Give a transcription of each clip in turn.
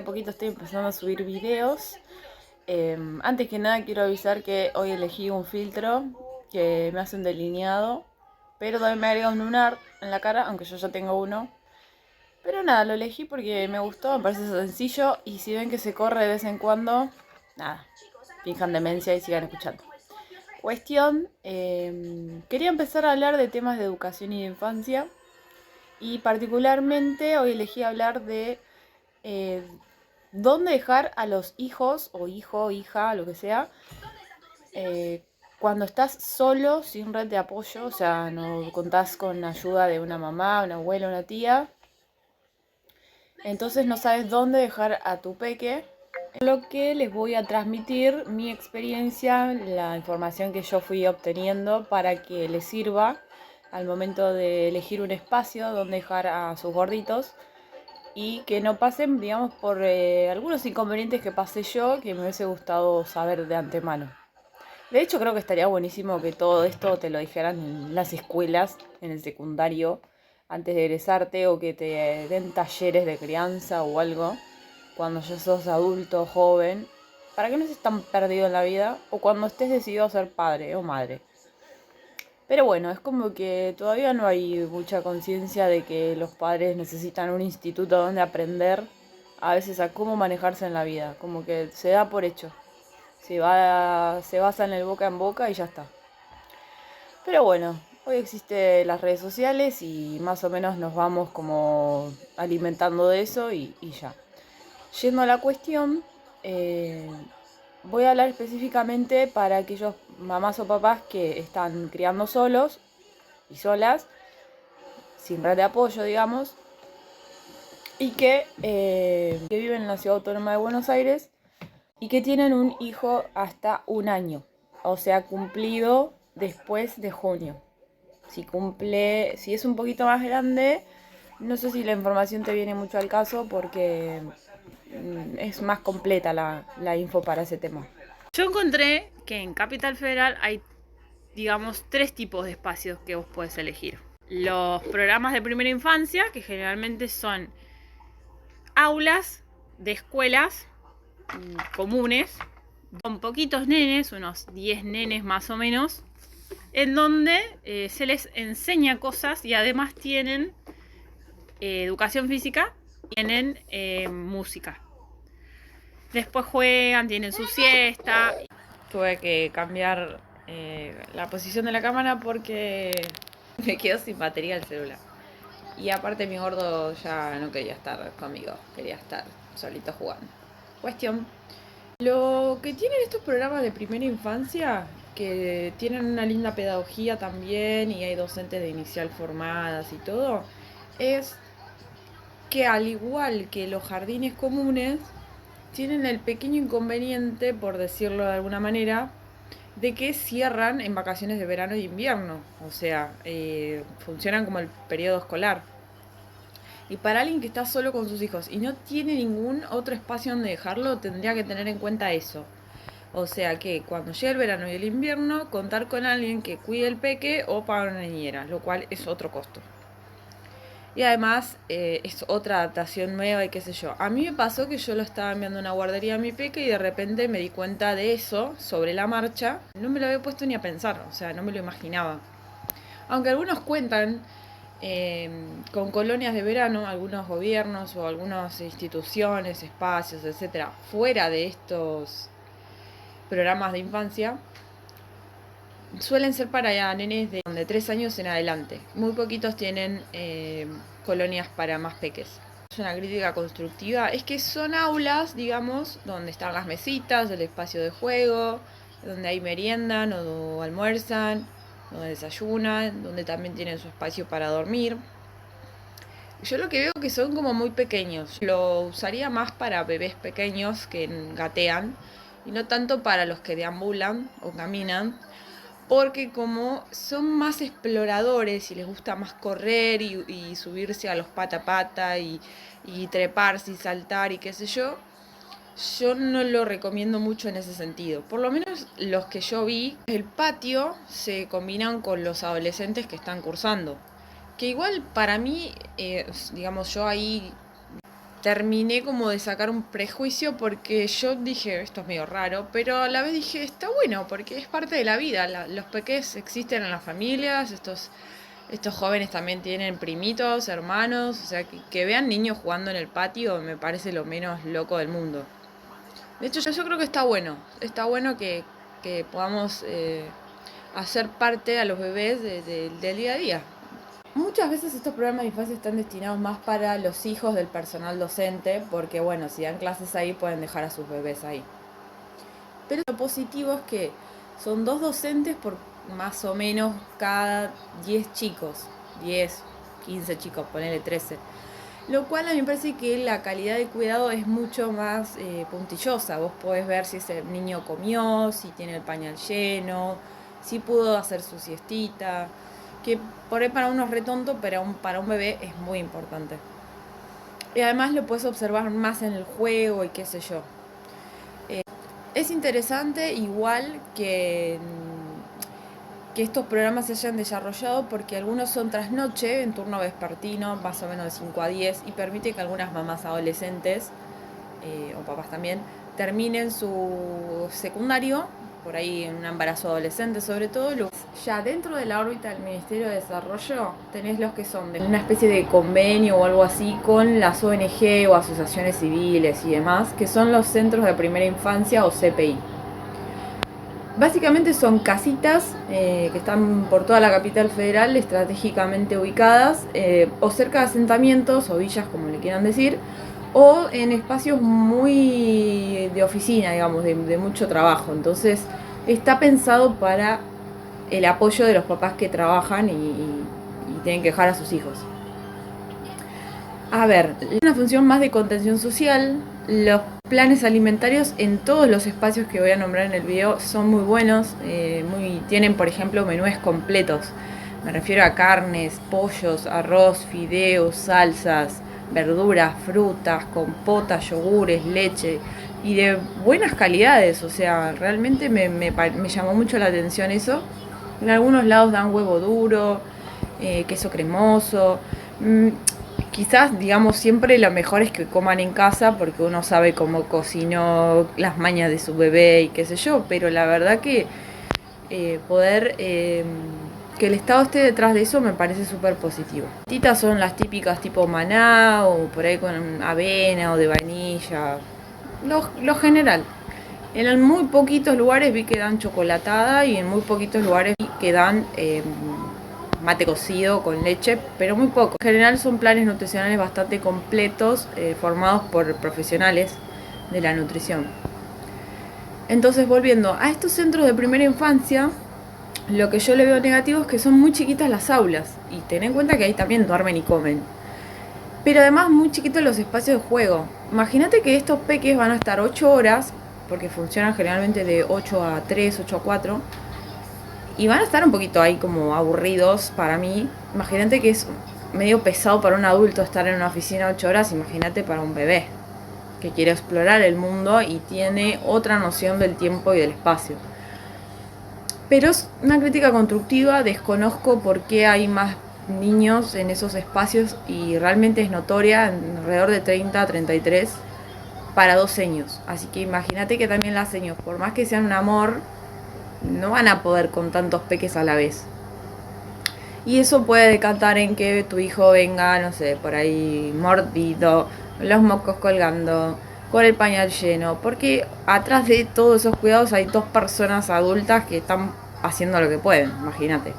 hace poquito estoy empezando a subir videos. Antes que nada quiero avisar que hoy elegí un filtro que me hace un delineado, pero también me agrega un lunar en la cara, aunque yo ya tengo uno. Pero nada, lo elegí porque me gustó, me parece sencillo y si ven que se corre de vez en cuando, nada, finjan demencia y sigan escuchando. Cuestión, quería empezar a hablar de temas de educación y de infancia y particularmente hoy elegí hablar de eh, dónde dejar a los hijos o hijo, hija, lo que sea, eh, cuando estás solo, sin red de apoyo, o sea, no contás con ayuda de una mamá, una abuela, una tía. Entonces no sabes dónde dejar a tu peque. Lo que les voy a transmitir mi experiencia, la información que yo fui obteniendo para que les sirva al momento de elegir un espacio donde dejar a sus gorditos y que no pasen, digamos, por algunos inconvenientes que pasé yo que me hubiese gustado saber de antemano. De hecho, creo que estaría buenísimo que todo esto te lo dijeran en las escuelas, en el secundario, antes de egresarte, o que te den talleres de crianza o algo, cuando ya sos adulto, joven, para que no estés tan perdido en la vida, o cuando estés decidido a ser padre o madre. Pero bueno, es como que todavía no hay mucha conciencia de que los padres necesitan un instituto donde aprender a veces a cómo manejarse en la vida, como que se da por hecho. Se basa en el boca en boca y ya está. Pero bueno, hoy existen las redes sociales y más o menos nos vamos como alimentando de eso y ya. Yendo a la cuestión, eh, voy a hablar específicamente para aquellos mamás o papás que están criando solos y solas, sin red de apoyo, digamos, y que viven en la ciudad autónoma de Buenos Aires y que tienen un hijo hasta un año, o sea, cumplido después de junio. Si es un poquito más grande, no sé si la información te viene mucho al caso porque es más completa la info para ese tema. Yo encontré que en Capital Federal hay, digamos, tres tipos de espacios que vos podés elegir. Los programas de primera infancia, que generalmente son aulas de escuelas comunes, con poquitos nenes, unos 10 nenes más o menos, en donde se les enseña cosas y además tienen educación física, tienen música. Después juegan, tienen su siesta. Tuve que cambiar la posición de la cámara porque me quedó sin batería el celular. Y aparte mi gordo ya no quería estar conmigo, quería estar solito jugando. Cuestión. Lo que tienen estos programas de primera infancia, que tienen una linda pedagogía también y hay docentes de inicial formadas y todo, es que al igual que los jardines comunes, tienen el pequeño inconveniente, por decirlo de alguna manera, de que cierran en vacaciones de verano e invierno, o sea, funcionan como el periodo escolar. Y para alguien que está solo con sus hijos y no tiene ningún otro espacio donde dejarlo, tendría que tener en cuenta eso. O sea que cuando llegue el verano y el invierno, contar con alguien que cuide el peque o pagar una niñera, lo cual es otro costo. Y además es otra adaptación nueva y qué sé yo. A mí me pasó que yo lo estaba enviando a una guardería a mi peque y de repente me di cuenta de eso sobre la marcha. No me lo había puesto ni a pensar, o sea, no me lo imaginaba. Aunque algunos cuentan con colonias de verano, algunos gobiernos o algunas instituciones, espacios, etcétera, fuera de estos programas de infancia, suelen ser para nenes de 3 años en adelante. Muy poquitos tienen colonias para más peques. Es una crítica constructiva. Es que son aulas, digamos, donde están las mesitas, el espacio de juego, donde hay meriendan o almuerzan, donde desayunan, donde también tienen su espacio para dormir. Yo lo que veo que son como muy pequeños. Lo usaría más para bebés pequeños que gatean y no tanto para los que deambulan o caminan, porque como son más exploradores y les gusta más correr y subirse a los pata a pata y treparse y saltar y qué sé yo no lo recomiendo mucho en ese sentido. Por lo menos los que yo vi, el patio se combinan con los adolescentes que están cursando. Que igual para mí, digamos, yo ahí terminé como de sacar un prejuicio porque yo dije, esto es medio raro, pero a la vez dije, está bueno porque es parte de la vida. Los peques existen en las familias, estos jóvenes también tienen primitos, hermanos, o sea, que vean niños jugando en el patio me parece lo menos loco del mundo. De hecho, yo creo que está bueno que podamos hacer parte a los bebés del día a día. Muchas veces estos programas de infancia están destinados más para los hijos del personal docente, porque bueno, si dan clases ahí pueden dejar a sus bebés ahí. Pero lo positivo es que son 2 docentes por más o menos cada 10 chicos, 10, 15 chicos, ponele 13. Lo cual a mí me parece que la calidad de cuidado es mucho más puntillosa. Vos podés ver si ese niño comió, si tiene el pañal lleno, si pudo hacer su siestita. Que por ahí para uno es re tonto, pero para un bebé es muy importante. Y además lo puedes observar más en el juego y qué sé yo. Es interesante igual que estos programas se hayan desarrollado porque algunos son trasnoche, en turno vespertino, más o menos de 5 a 10, y permite que algunas mamás adolescentes, o papás también, terminen su secundario, por ahí en un embarazo adolescente sobre todo. Ya dentro de la órbita del Ministerio de Desarrollo tenés los que son de una especie de convenio o algo así con las ONG o asociaciones civiles y demás, que son los centros de primera infancia o CPI. Básicamente son casitas que están por toda la capital federal, estratégicamente ubicadas, o cerca de asentamientos o villas, como le quieran decir, o en espacios muy de oficina, digamos, de mucho trabajo. Entonces está pensado para el apoyo de los papás que trabajan y tienen que dejar a sus hijos. A ver, una función más de contención social. Los planes alimentarios en todos los espacios que voy a nombrar en el video son muy buenos, tienen por ejemplo menúes completos. Me refiero a carnes, pollos, arroz, fideos, salsas, verduras, frutas, compotas, yogures, leche y de buenas calidades. O sea, realmente me llamó mucho la atención eso. En algunos lados dan huevo duro, queso cremoso. Quizás, digamos, siempre lo mejor es que coman en casa porque uno sabe cómo cocinó, las mañas de su bebé y qué sé yo, pero la verdad que que el Estado esté detrás de eso me parece súper positivo. Las titas son las típicas tipo maná o por ahí con avena o de vainilla, lo general. En muy poquitos lugares vi que dan chocolatada y en muy poquitos lugares vi que dan mate cocido con leche, pero muy poco. En general son planes nutricionales bastante completos, formados por profesionales de la nutrición. Entonces, volviendo a estos centros de primera infancia, lo que yo le veo negativo es que son muy chiquitas las aulas, y ten en cuenta que ahí también duermen y comen. Pero además muy chiquitos los espacios de juego. Imagínate que estos peques van a estar 8 horas, porque funcionan generalmente de 8 a 3, 8 a 4, y van a estar un poquito ahí como aburridos para mí. Imagínate que es medio pesado para un adulto estar en una oficina 8 horas, imagínate para un bebé que quiere explorar el mundo y tiene otra noción del tiempo y del espacio. Pero es una crítica constructiva, desconozco por qué hay más niños en esos espacios y realmente es notoria, alrededor de 30 a 33 para 2 años. Así que imagínate que también las seños, por más que sean un amor, no van a poder con tantos peques a la vez. Y eso puede decantar en que tu hijo venga, no sé, por ahí mordido, los mocos colgando, con el pañal lleno, porque atrás de todos esos cuidados hay 2 personas adultas que están haciendo lo que pueden, imagínate.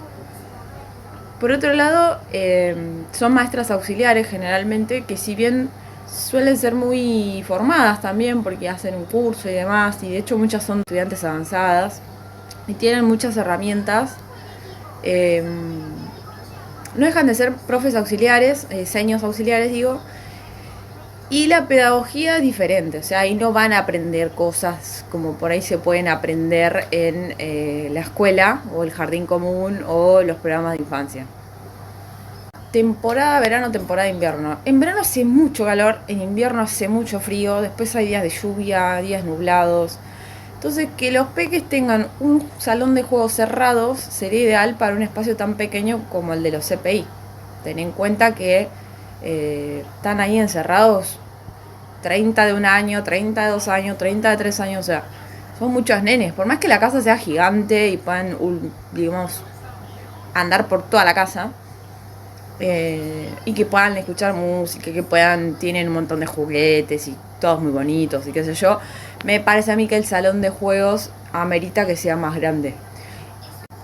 Por otro lado, son maestras auxiliares generalmente, que si bien suelen ser muy formadas también, porque hacen un curso y demás, y de hecho muchas son estudiantes avanzadas, y tienen muchas herramientas, no dejan de ser profes auxiliares, seños auxiliares digo, y la pedagogía es diferente, o sea, ahí no van a aprender cosas como por ahí se pueden aprender en la escuela o el jardín común o los programas de infancia. Temporada verano, temporada invierno. En verano hace mucho calor, en invierno hace mucho frío, después hay días de lluvia, días nublados. Entonces, que los peques tengan un salón de juegos cerrados sería ideal para un espacio tan pequeño como el de los CPI. Ten en cuenta que están ahí encerrados 30 de un año, 30 de 2 años, 30 de 3 años, o sea, son muchos nenes. Por más que la casa sea gigante y puedan, digamos, andar por toda la casa, y que puedan escuchar música, que puedan, tienen un montón de juguetes y todos muy bonitos y qué sé yo, me parece a mí que el salón de juegos amerita que sea más grande.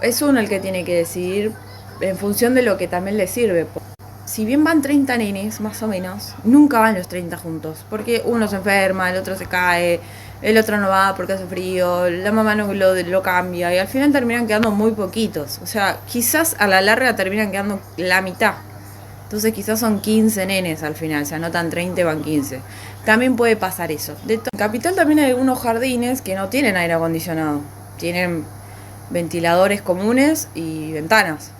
Es uno el que tiene que decidir en función de lo que también le sirve. Si bien van 30 nenes, más o menos, nunca van los 30 juntos, porque uno se enferma, el otro se cae, el otro no va porque hace frío, la mamá no lo cambia, y al final terminan quedando muy poquitos. O sea, quizás a la larga terminan quedando la mitad. Entonces quizás son 15 nenes al final, se anotan 30 y van 15. También puede pasar eso. En Capital también hay algunos jardines que no tienen aire acondicionado, tienen ventiladores comunes y ventanas.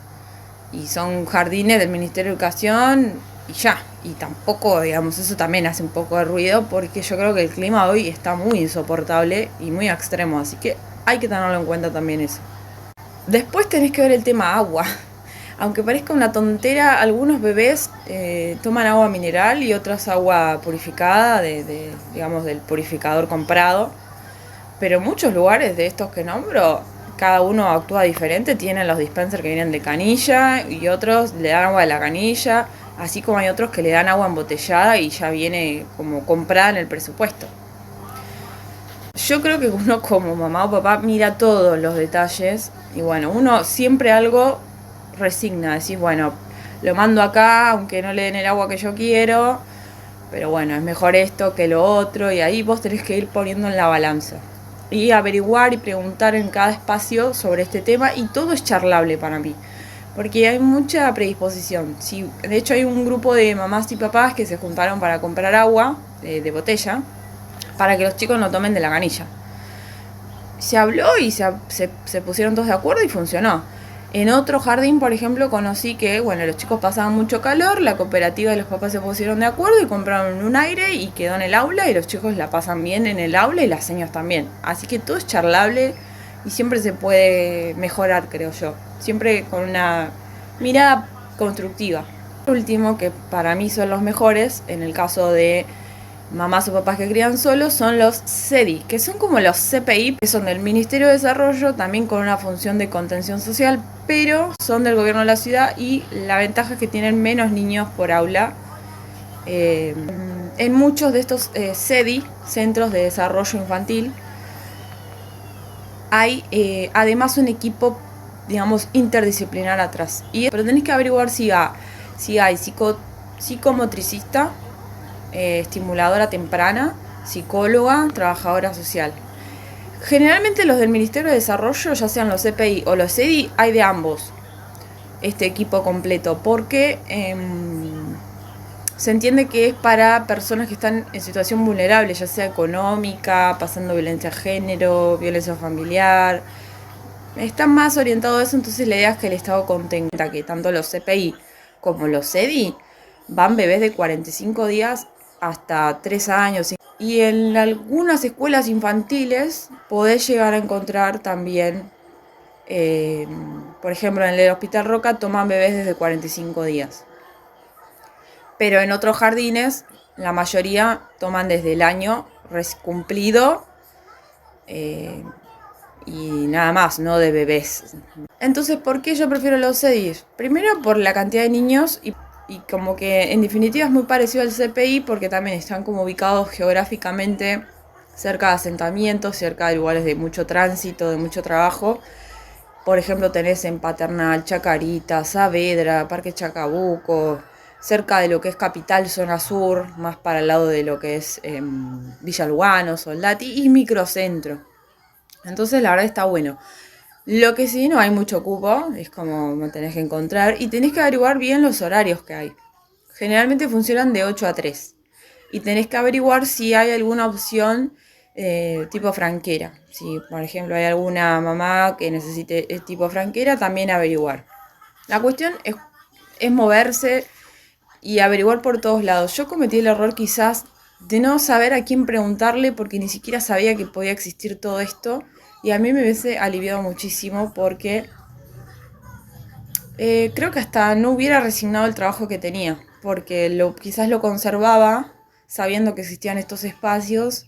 Y son jardines del Ministerio de Educación y ya. Y tampoco, digamos, eso también hace un poco de ruido porque yo creo que el clima hoy está muy insoportable y muy extremo. Así que hay que tenerlo en cuenta también eso. Después tenés que ver el tema agua. Aunque parezca una tontera, algunos bebés toman agua mineral y otras agua purificada, digamos, del purificador comprado. Pero muchos lugares de estos que nombro, cada uno actúa diferente. Tienen los dispensers que vienen de canilla y otros le dan agua de la canilla, así como hay otros que le dan agua embotellada y ya viene como comprada en el presupuesto. Yo creo que uno como mamá o papá mira todos los detalles y bueno, uno siempre algo resigna, decís, bueno, lo mando acá aunque no le den el agua que yo quiero, pero bueno, es mejor esto que lo otro y ahí vos tenés que ir poniendo en la balanza y averiguar y preguntar en cada espacio sobre este tema y todo es charlable para mí. Porque hay mucha predisposición. Sí, de hecho hay un grupo de mamás y papás que se juntaron para comprar agua de botella para que los chicos no tomen de la canilla. Se habló y se pusieron todos de acuerdo y funcionó. En otro jardín, por ejemplo, conocí que, bueno, los chicos pasaban mucho calor, la cooperativa y los papás se pusieron de acuerdo y compraron un aire y quedó en el aula y los chicos la pasan bien en el aula y las señas también. Así que todo es charlable y siempre se puede mejorar, creo yo. Siempre con una mirada constructiva. Por último, que para mí son los mejores, en el caso de mamás o papás que crían solos, son los CEDI, que son como los CPI, que son del Ministerio de Desarrollo, también con una función de contención social, pero son del gobierno de la ciudad y la ventaja es que tienen menos niños por aula. En muchos de estos CEDI, Centros de Desarrollo Infantil, hay además un equipo, digamos, interdisciplinar atrás. Pero tenés que averiguar si hay psicomotricista, estimuladora temprana, psicóloga, trabajadora social. Generalmente los del Ministerio de Desarrollo, ya sean los CPI o los CEDI, hay de ambos este equipo completo, porque se entiende que es para personas que están en situación vulnerable, ya sea económica, pasando violencia de género, violencia familiar. Está más orientado a eso, entonces la idea es que el Estado contenga que tanto los CPI como los CEDI van bebés de 45 días hasta 3 años. Y en algunas escuelas infantiles podés llegar a encontrar también, por ejemplo, en el Hospital Roca toman bebés desde 45 días. Pero en otros jardines, la mayoría toman desde el año cumplido y nada más, no de bebés. Entonces, ¿por qué yo prefiero los CEDIs? Primero por la cantidad de niños y como que en definitiva es muy parecido al CPI porque también están como ubicados geográficamente cerca de asentamientos, cerca de lugares de mucho tránsito, de mucho trabajo. Por ejemplo, tenés en Paternal, Chacarita, Saavedra, Parque Chacabuco, cerca de lo que es Capital, zona sur, más para el lado de lo que es Villa Lugano, Soldati y Microcentro. Entonces la verdad está bueno. Lo que sí, no hay mucho cupo, es como me tenés que encontrar y tenés que averiguar bien los horarios que hay. Generalmente funcionan de 8 a 3 y tenés que averiguar si hay alguna opción tipo franquera. Si por ejemplo hay alguna mamá que necesite tipo franquera, también averiguar. La cuestión es moverse y averiguar por todos lados. Yo cometí el error quizás de no saber a quién preguntarle porque ni siquiera sabía que podía existir todo esto. Y a mí me hubiese aliviado muchísimo porque creo que hasta no hubiera resignado el trabajo que tenía. Porque quizás lo conservaba sabiendo que existían estos espacios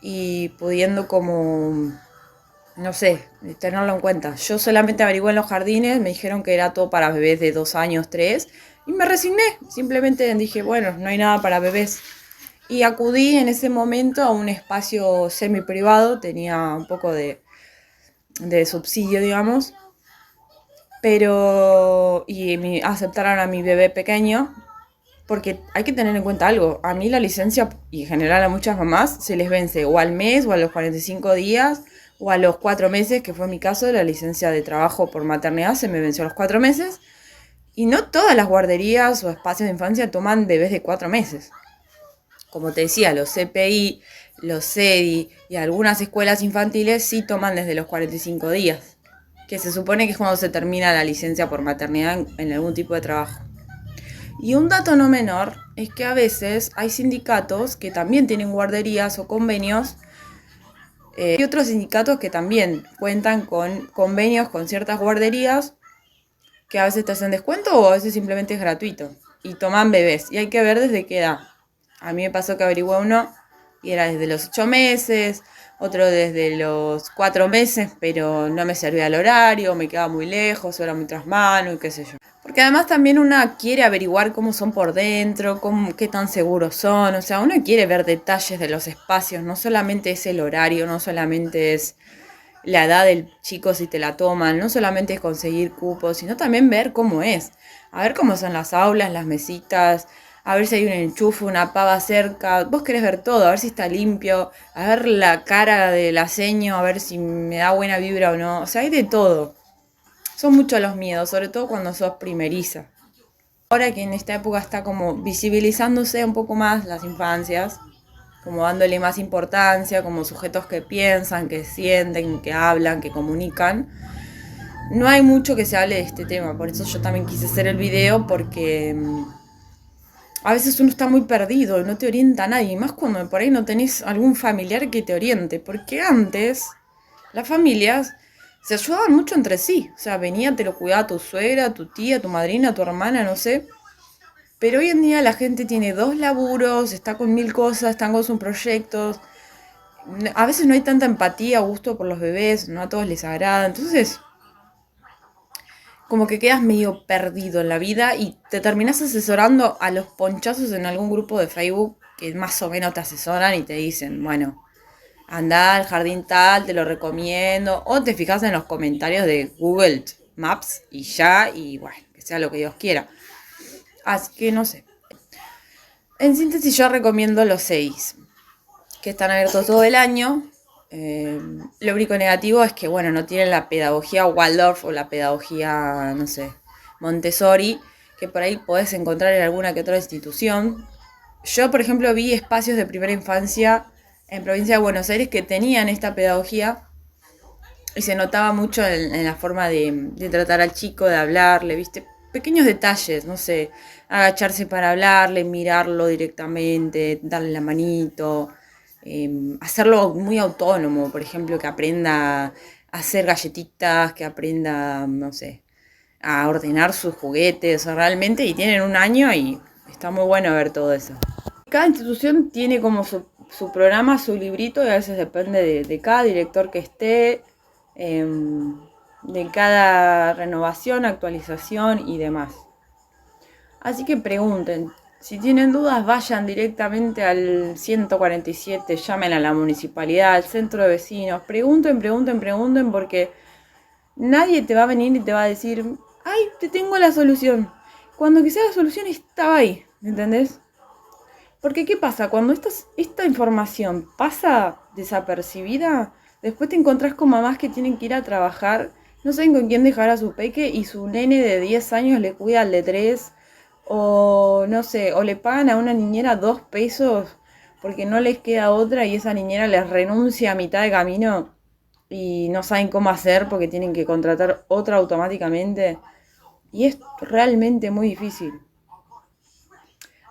y pudiendo como, no sé, tenerlo en cuenta. Yo solamente averigué en los jardines, me dijeron que era todo para bebés de 2 años, 3, y me resigné. Simplemente dije, bueno, no hay nada para bebés. Y acudí en ese momento a un espacio semi privado, tenía un poco de subsidio, digamos, pero aceptaron a mi bebé pequeño, porque hay que tener en cuenta algo. A mí la licencia, y en general a muchas mamás, se les vence o al mes o a los 45 días o a los 4 meses, que fue mi caso. La licencia de trabajo por maternidad se me venció a los 4 meses. Y no todas las guarderías o espacios de infancia toman bebés de 4 meses. Como te decía, los CPI, los CEDI y algunas escuelas infantiles sí toman desde los 45 días, que se supone que es cuando se termina la licencia por maternidad en algún tipo de trabajo. Y un dato no menor es que a veces hay sindicatos que también tienen guarderías o convenios, y otros sindicatos que también cuentan con convenios con ciertas guarderías que a veces te hacen descuento o a veces simplemente es gratuito. Y toman bebés. Y hay que ver desde qué edad. A mí me pasó que averigué uno y era desde los 8 meses, otro desde los 4 meses, pero no me servía el horario, me quedaba muy lejos, era muy trasmano y qué sé yo. Porque además también una quiere averiguar cómo son por dentro, qué tan seguros son, o sea, uno quiere ver detalles de los espacios, no solamente es el horario, no solamente es la edad del chico si te la toman, no solamente es conseguir cupos, sino también ver cómo es, a ver cómo son las aulas, las mesitas, a ver si hay un enchufe, una pava cerca, vos querés ver todo, a ver si está limpio, a ver la cara del aceño, a ver si me da buena vibra o no, o sea, hay de todo. Son muchos los miedos, sobre todo cuando sos primeriza. Ahora que en esta época está como visibilizándose un poco más las infancias, como dándole más importancia, como sujetos que piensan, que sienten, que hablan, que comunican. No hay mucho que se hable de este tema, por eso yo también quise hacer el video, porque a veces uno está muy perdido y no te orienta a nadie, más cuando por ahí no tenés algún familiar que te oriente, porque antes las familias se ayudaban mucho entre sí, o sea, venía, te lo cuidaba tu suegra, tu tía, tu madrina, tu hermana, no sé. Pero hoy en día la gente tiene 2 laburos, está con 1000 cosas, están con sus proyectos. A veces no hay tanta empatía o gusto por los bebés, no a todos les agrada. Entonces, como que quedas medio perdido en la vida y te terminás asesorando a los ponchazos en algún grupo de Facebook que más o menos te asesoran y te dicen, bueno, anda al jardín tal, te lo recomiendo. O te fijas en los comentarios de Google Maps y ya, y bueno, que sea lo que Dios quiera. Así que no sé. En síntesis, yo recomiendo los 6, que están abiertos todo el año. Lo único negativo es que, bueno, no tienen la pedagogía Waldorf o la pedagogía, no sé, Montessori, que por ahí podés encontrar en alguna que otra institución. Yo, por ejemplo, vi espacios de primera infancia en provincia de Buenos Aires que tenían esta pedagogía y se notaba mucho en la forma de tratar al chico, de hablarle, ¿viste? Pequeños detalles, no sé, agacharse para hablarle, mirarlo directamente, darle la manito, hacerlo muy autónomo, por ejemplo, que aprenda a hacer galletitas, que aprenda, no sé, a ordenar sus juguetes, o sea, realmente, y tienen 1 año y está muy bueno ver todo eso. Cada institución tiene como su programa, su librito, y a veces depende de cada director que esté, de cada renovación, actualización y demás. Así que pregunten, si tienen dudas vayan directamente al 147, llamen a la municipalidad, al centro de vecinos, pregunten porque nadie te va a venir y te va a decir, ay, te tengo la solución. Cuando quizá la solución estaba ahí, ¿entendés? Porque ¿qué pasa? Cuando esta información pasa desapercibida, después te encontrás con mamás que tienen que ir a trabajar, no saben con quién dejar a su peque y su nene de 10 años le cuida al de 3, o no sé, o le pagan a una niñera 2 pesos porque no les queda otra y esa niñera les renuncia a mitad de camino y no saben cómo hacer porque tienen que contratar otra automáticamente. Y es realmente muy difícil.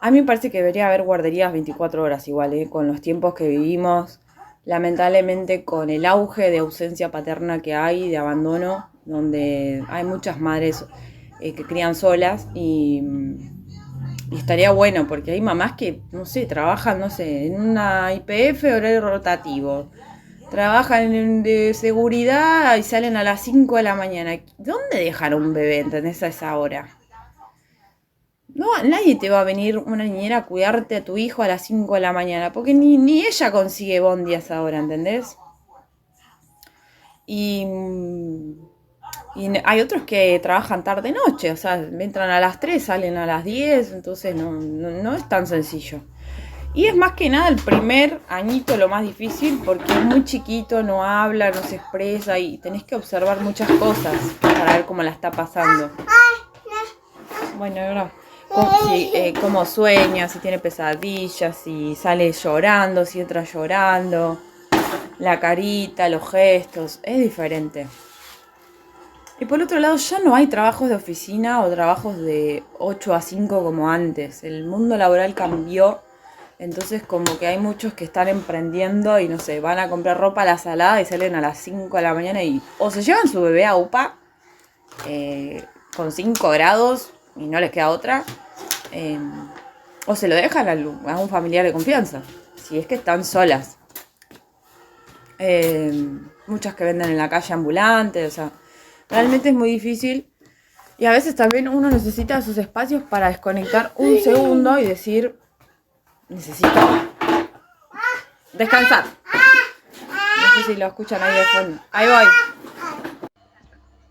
A mí me parece que debería haber guarderías 24 horas igual, con los tiempos que vivimos, lamentablemente con el auge de ausencia paterna que hay, de abandono, donde hay muchas madres que crían solas y Y estaría bueno, porque hay mamás que, no sé, trabajan, no sé, en una IPF horario rotativo. Trabajan de seguridad y salen a las 5 de la mañana. ¿Dónde dejar a un bebé, entendés, a esa hora? No, nadie te va a venir una niñera a cuidarte a tu hijo a las 5 de la mañana, porque ni ella consigue bondi a esa hora, ¿entendés? Y, y hay otros que trabajan tarde-noche, o sea, entran a las 3, salen a las 10, entonces no es tan sencillo. Y es más que nada el primer añito lo más difícil porque es muy chiquito, no habla, no se expresa y tenés que observar muchas cosas para ver cómo la está pasando. Bueno, ahora, cómo sueña, si tiene pesadillas, si sale llorando, si entra llorando, la carita, los gestos, es diferente. Y por otro lado, ya no hay trabajos de oficina o trabajos de 8 a 5 como antes. El mundo laboral cambió. Entonces como que hay muchos que están emprendiendo y no sé, van a comprar ropa a la salada y salen a las 5 de la mañana y o se llevan su bebé a UPA con 5 grados y no les queda otra, eh, o se lo dejan a un familiar de confianza, si es que están solas. Muchas que venden en la calle ambulantes, o sea, realmente es muy difícil. Y a veces también uno necesita sus espacios para desconectar un segundo y decir, necesito descansar. No sé si lo escuchan ahí de fondo. Ahí voy.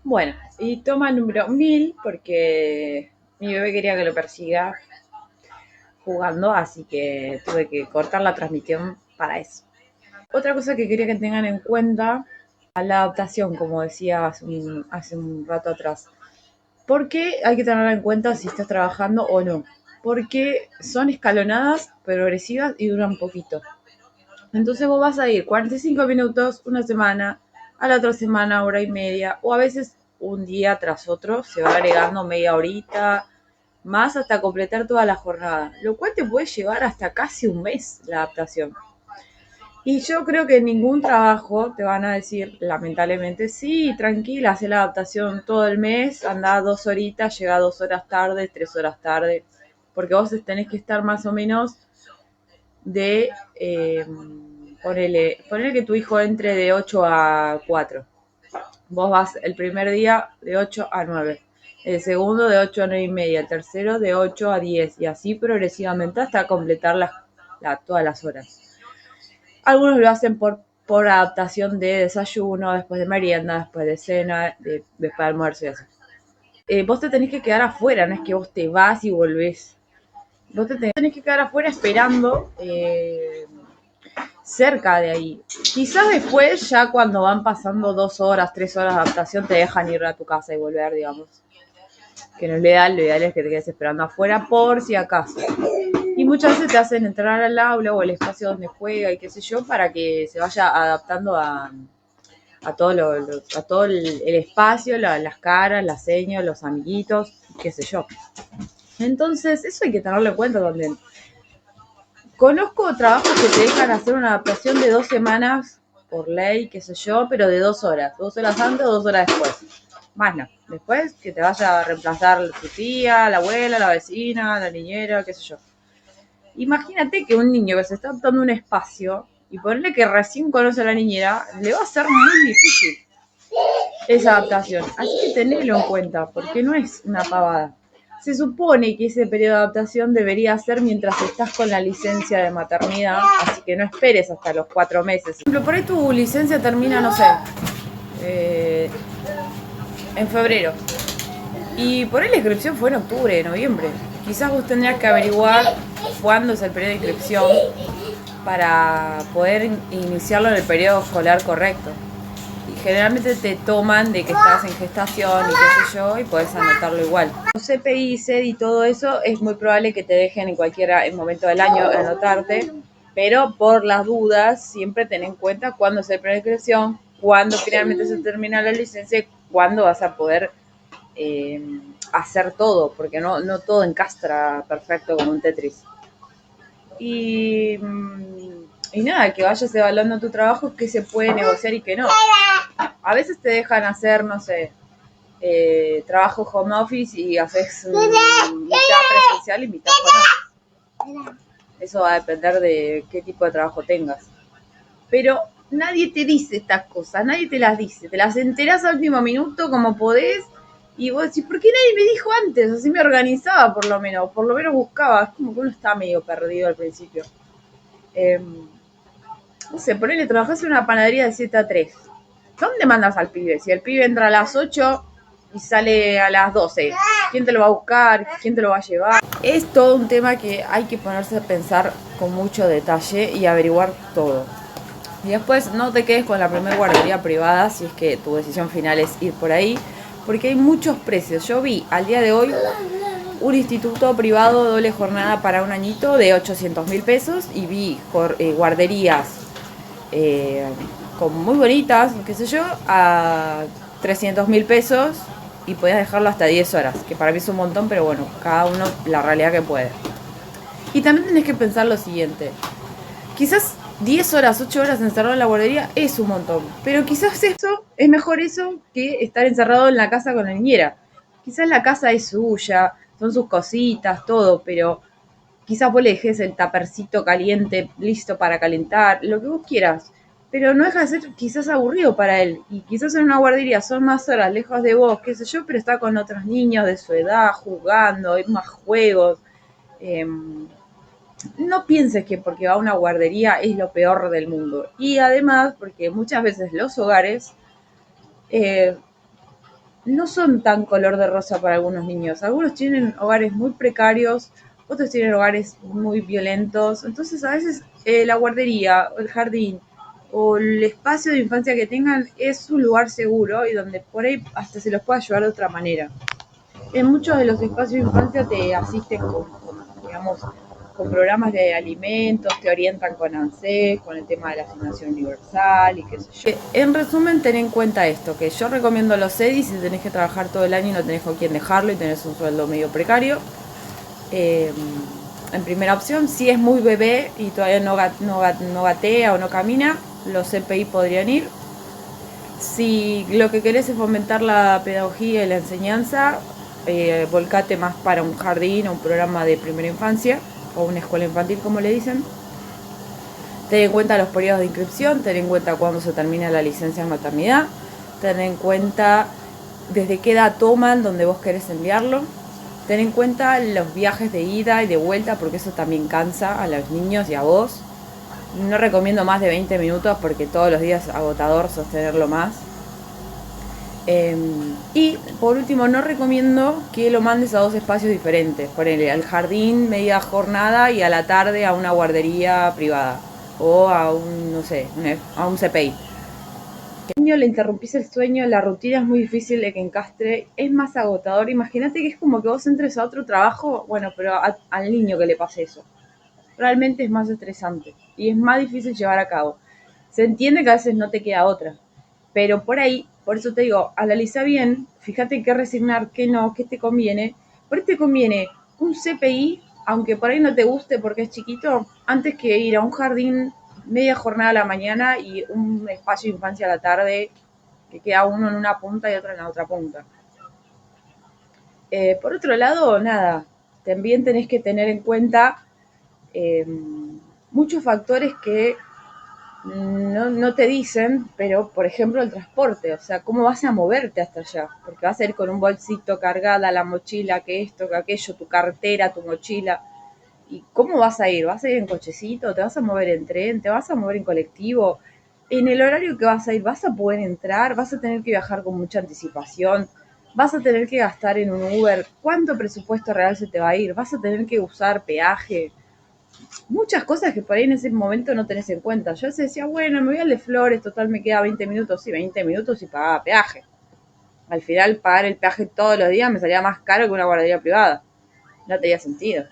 Bueno, y toma el número 1000 porque mi bebé quería que lo persiga jugando, así que tuve que cortar la transmisión para eso. Otra cosa que quería que tengan en cuenta, la adaptación, como decía hace un rato atrás. ¿Por qué hay que tenerla en cuenta si estás trabajando o no? Porque son escalonadas, progresivas y duran poquito. Entonces vos vas a ir 45 minutos una semana, a la otra semana hora y media, o a veces un día tras otro se va agregando media horita, más hasta completar toda la jornada, lo cual te puede llevar hasta casi un mes la adaptación. Y yo creo que en ningún trabajo te van a decir, lamentablemente, sí, tranquila, hace la adaptación todo el mes, anda 2 horitas, llega 2 horas tarde, 3 horas tarde, porque vos tenés que estar más o menos de, ponele que tu hijo entre de 8 a 4. Vos vas el primer día de 8 a 9, el segundo de 8 a 9 y media, el tercero de 8 a 10 y así progresivamente hasta completar todas las horas. Algunos lo hacen por adaptación de desayuno, después de merienda, después de cena, después de almuerzo y así. Vos te tenés que quedar afuera, no es que vos te vas y volvés. Vos te tenés que quedar afuera esperando cerca de ahí. Quizás después, ya cuando van pasando 2 horas, 3 horas de adaptación, te dejan ir a tu casa y volver, digamos. Que no es lo ideal es que te quedes esperando afuera por si acaso. Y muchas veces te hacen entrar al aula o al espacio donde juega y qué sé yo, para que se vaya adaptando a todo el espacio, las caras, las señas, los amiguitos, qué sé yo. Entonces, eso hay que tenerlo en cuenta también. Conozco trabajos que te dejan hacer una adaptación de 2 semanas por ley, qué sé yo, pero de 2 horas. 2 horas antes o 2 horas después. Más no. Después que te vaya a reemplazar tu tía, la abuela, la vecina, la niñera, qué sé yo. Imagínate que un niño que se está adaptando a un espacio y ponerle que recién conoce a la niñera, le va a ser muy difícil esa adaptación. Así que tenelo en cuenta, porque no es una pavada. Se supone que ese periodo de adaptación debería ser mientras estás con la licencia de maternidad, así que no esperes hasta los 4 meses. Por ejemplo, por ahí tu licencia termina, no sé, en febrero. Y por ahí la inscripción fue en octubre, noviembre. Quizás vos tendrías que averiguar cuándo es el periodo de inscripción para poder iniciarlo en el periodo escolar correcto. Y generalmente te toman de que estás en gestación y qué sé yo, y podés anotarlo igual. Los CPI, SED y todo eso es muy probable que te dejen en cualquier momento del año anotarte, pero por las dudas siempre ten en cuenta cuándo es el periodo de inscripción, cuándo finalmente se termina la licencia y cuándo vas a poder hacer todo, porque no todo encastra perfecto como un Tetris. Y nada, que vayas evaluando tu trabajo, qué se puede negociar y qué no. A veces te dejan hacer, no sé, trabajo home office y haces mitad presencial y mitad con otro. Eso va a depender de qué tipo de trabajo tengas. Pero nadie te dice estas cosas, nadie te las dice. Te las enterás al último minuto como podés. Y vos decís, ¿por qué nadie me dijo antes? Así me organizaba por lo menos buscaba. Es como que uno está medio perdido al principio. No sé, ponele, trabajás en una panadería de 7 a 3. ¿Dónde mandas al pibe? Si el pibe entra a las 8 y sale a las 12, ¿quién te lo va a buscar? ¿Quién te lo va a llevar? Es todo un tema que hay que ponerse a pensar con mucho detalle y averiguar todo. Y después no te quedes con la primera guardería privada si es que tu decisión final es ir por ahí, porque hay muchos precios. Yo vi al día de hoy un instituto privado doble jornada para un añito de 800.000 pesos y vi guarderías como muy bonitas, qué sé yo, a 300.000 pesos y podías dejarlo hasta 10 horas, que para mí es un montón, pero bueno, cada uno la realidad que puede. Y también tenés que pensar lo siguiente, quizás 10 horas, 8 horas encerrado en la guardería es un montón, pero quizás es mejor eso que estar encerrado en la casa con la niñera. Quizás la casa es suya, son sus cositas, todo, pero quizás vos le dejes el tapercito caliente listo para calentar, lo que vos quieras. Pero no deja de ser quizás aburrido para él. Y quizás en una guardería son más horas lejos de vos, qué sé yo, pero está con otros niños de su edad, jugando, hay más juegos. No pienses que porque va a una guardería es lo peor del mundo. Y además, porque muchas veces los hogares no son tan color de rosa para algunos niños. Algunos tienen hogares muy precarios, otros tienen hogares muy violentos. Entonces, a veces la guardería, o el jardín, o el espacio de infancia que tengan es un lugar seguro y donde por ahí hasta se los pueda ayudar de otra manera. En muchos de los espacios de infancia te asisten digamos, con programas de alimentos, te orientan con ANSES, con el tema de la asignación universal y qué sé yo. En resumen, ten en cuenta esto, que yo recomiendo los EDI si tenés que trabajar todo el año y no tenés con quién dejarlo y tenés un sueldo medio precario. En primera opción, si es muy bebé y todavía no gatea o no camina, los CPI podrían ir. Si lo que querés es fomentar la pedagogía y la enseñanza, volcate más para un jardín o un programa de primera infancia o una escuela infantil, como le dicen. Ten en cuenta los periodos de inscripción, ten en cuenta cuándo se termina la licencia de maternidad, ten en cuenta desde qué edad toman, donde vos querés enviarlo. Ten en cuenta los viajes de ida y de vuelta, porque eso también cansa a los niños y a vos. No recomiendo más de 20 minutos porque todos los días es agotador sostenerlo más. Y por último, no recomiendo que lo mandes a dos espacios diferentes. Ponele al jardín media jornada y a la tarde a una guardería privada. O a un, no sé, a un CPI. Al niño le interrumpís el sueño, la rutina es muy difícil de que encastre, es más agotador. Imagínate que es como que vos entres a otro trabajo, bueno, pero al niño que le pase eso. Realmente es más estresante y es más difícil llevar a cabo. Se entiende que a veces no te queda otra, pero por ahí, por eso te digo, analiza bien, fíjate qué resignar, qué no, qué te conviene. Por ahí te conviene un CPI, aunque por ahí no te guste porque es chiquito, antes que ir a un jardín media jornada a la mañana y un espacio de infancia a la tarde, que queda uno en una punta y otro en la otra punta. Por otro lado, nada, también tenés que tener en cuenta muchos factores que no te dicen, pero por ejemplo el transporte, o sea, cómo vas a moverte hasta allá, porque vas a ir con un bolsito cargada, la mochila, que esto, que aquello, tu cartera, tu mochila, y cómo vas a ir, vas a ir en cochecito, te vas a mover en tren, te vas a mover en colectivo, en el horario que vas a ir, vas a poder entrar, vas a tener que viajar con mucha anticipación, vas a tener que gastar en un Uber, ¿cuánto presupuesto real se te va a ir? Vas a tener que usar peaje, muchas cosas que por ahí en ese momento no tenés en cuenta. Yo se decía, bueno, me voy al de Flores, total me queda 20 minutos, sí, 20 minutos y pagaba peaje. Al final pagar el peaje todos los días me salía más caro que una guardería privada. No tenía sentido.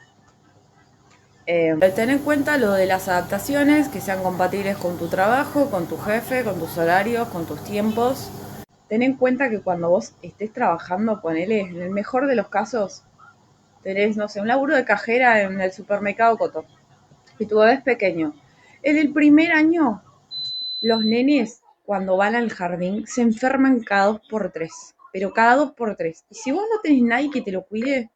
Ten en cuenta lo de las adaptaciones, que sean compatibles con tu trabajo, con tu jefe, con tus horarios, con tus tiempos. Ten en cuenta que cuando vos estés trabajando, ponele, en el mejor de los casos, tenés, no sé, un laburo de cajera en el supermercado Coto y tu bebé es pequeño. En el primer año, los nenes, cuando van al jardín, se enferman cada 2 por 3, pero cada 2 por 3. Y si vos no tenés nadie que te lo cuide,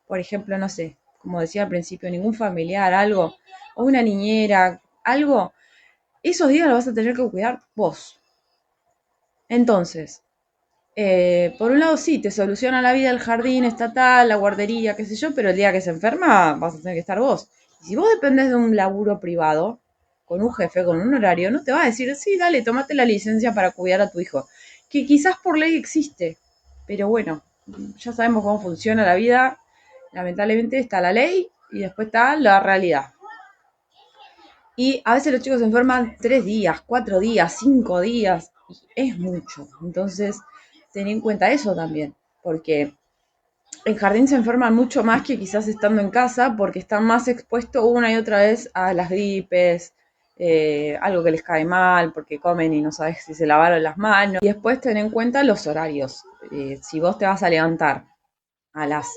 por ejemplo, no sé, como decía al principio, ningún familiar, algo, o una niñera, algo, esos días lo vas a tener que cuidar vos. Entonces, por un lado sí, te soluciona la vida el jardín estatal, la guardería, qué sé yo, pero el día que se enferma vas a tener que estar vos. Y si vos dependés de un laburo privado, con un jefe, con un horario, no te va a decir, sí, dale, tomate la licencia para cuidar a tu hijo. Que quizás por ley existe, pero bueno, ya sabemos cómo funciona la vida. Lamentablemente está la ley y después está la realidad. Y a veces los chicos se enferman 3 días, 4 días, 5 días. Y es mucho. Entonces, ten en cuenta eso también. Porque en jardín se enferman mucho más que quizás estando en casa, porque están más expuestos una y otra vez a las gripes, algo que les cae mal, porque comen y no sabes si se lavaron las manos. Y después ten en cuenta los horarios. Si vos te vas a levantar a las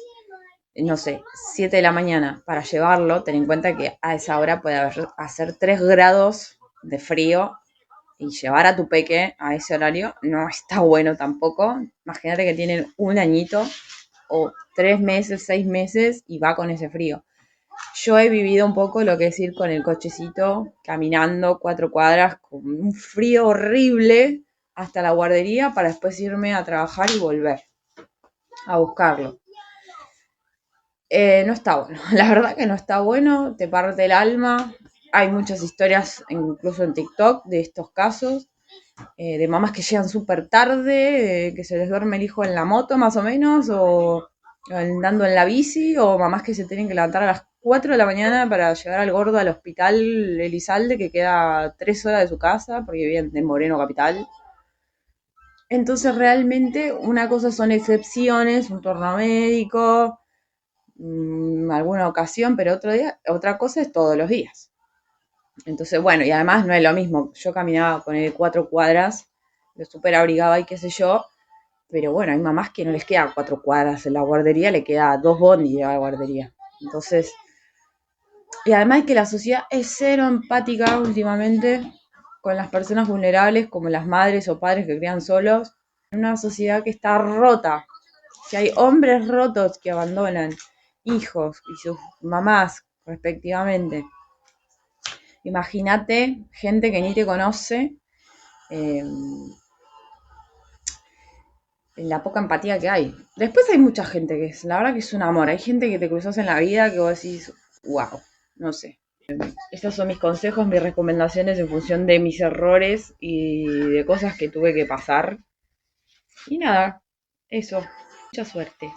no sé, 7 de la mañana para llevarlo, ten en cuenta que a esa hora puede hacer 3 grados de frío y llevar a tu peque a ese horario no está bueno tampoco. Imagínate que tienen un añito o 3 meses, 6 meses y va con ese frío. Yo he vivido un poco lo que es ir con el cochecito, caminando 4 cuadras con un frío horrible hasta la guardería para después irme a trabajar y volver a buscarlo. No está bueno, la verdad que no está bueno, te parte el alma. Hay muchas historias, incluso en TikTok, de estos casos, de mamás que llegan súper tarde, que se les duerme el hijo en la moto más o menos, o andando en la bici, o mamás que se tienen que levantar a las 4 de la mañana para llevar al gordo al hospital Elizalde, que queda 3 horas de su casa, porque viven en Moreno Capital. Entonces realmente una cosa son excepciones, un turno médico, alguna ocasión, pero otra cosa es todos los días. Entonces, bueno, y además no es lo mismo. Yo caminaba con él 4 cuadras, lo súper abrigaba y qué sé yo, pero bueno, hay mamás que no les quedan 4 cuadras en la guardería, le queda 2 bondis a la guardería. Entonces, y además que la sociedad es cero empática últimamente con las personas vulnerables, como las madres o padres que crían solos. Una sociedad que está rota, que hay hombres rotos que abandonan hijos y sus mamás respectivamente. Imagínate gente que ni te conoce, eh, la poca empatía que hay. Después hay mucha gente que es, la verdad que es un amor. Hay gente que te cruzas en la vida que vos decís, wow, no sé. Estos son mis consejos, mis recomendaciones en función de mis errores y de cosas que tuve que pasar. Y nada, eso. Mucha suerte.